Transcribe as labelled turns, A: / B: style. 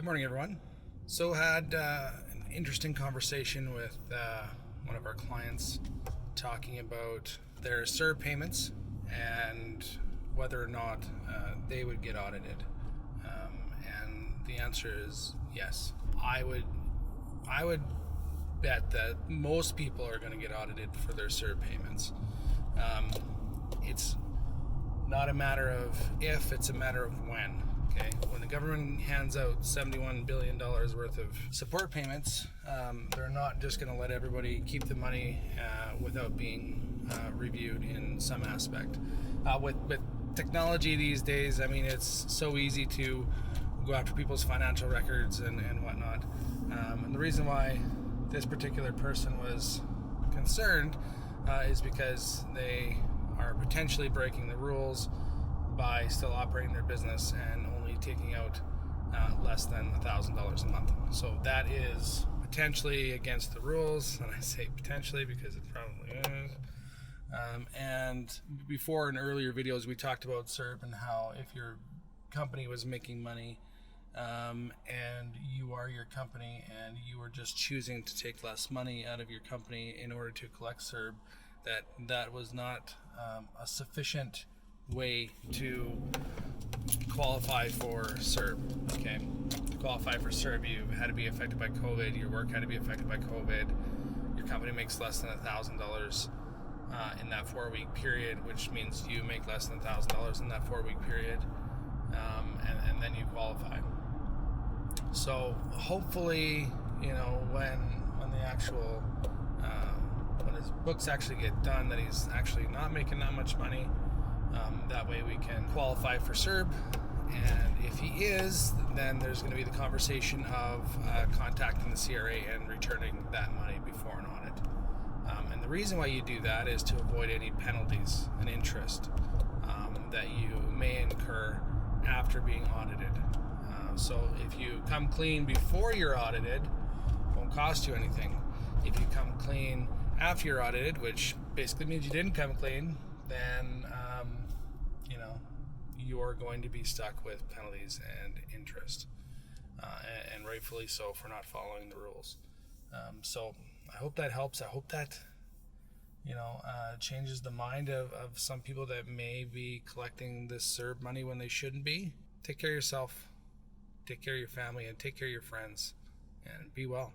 A: Good morning, everyone. So had an interesting conversation with one of our clients talking about their CERB payments and whether or not they would get audited. And the answer is yes. I would bet that most people are going to get audited for their CERB payments. It's not a matter of if, it's a matter of when. Okay, when the government hands out $71 billion worth of support payments, they're not just going to let everybody keep the money without being reviewed in some aspect. With technology these days, I mean, it's so easy to go after people's financial records and whatnot. And the reason why this particular person was concerned is because they are potentially breaking the rules by still operating their business and only taking out less than $1,000 a month. So that is potentially against the rules, and I say potentially because it probably is. And before in earlier videos we talked about CERB and how if your company was making money and you are your company and you were just choosing to take less money out of your company in order to collect CERB, that was not a sufficient way to qualify for CERB. Okay, to qualify for CERB, you had to be affected by COVID. Your work had to be affected by COVID. Your company makes less than $1,000 in that 4-week period, which means you make less than $1,000 in that 4-week period, and then you qualify. So hopefully, when the actual when his books actually get done, that he's actually not making that much money. That way we can qualify for CERB, and if he is, then there's going to be the conversation of contacting the CRA and returning that money before an audit. And the reason why you do that is to avoid any penalties and interest that you may incur after being audited. So if you come clean before you're audited, it won't cost you anything. If you come clean after you're audited, which basically means you didn't come clean, then you're going to be stuck with penalties and interest, and rightfully so for not following the rules. So I hope that helps. I hope that changes the mind of some people that may be collecting this CERB money when they shouldn't be. Take care of yourself, take care of your family, and take care of your friends, and be well.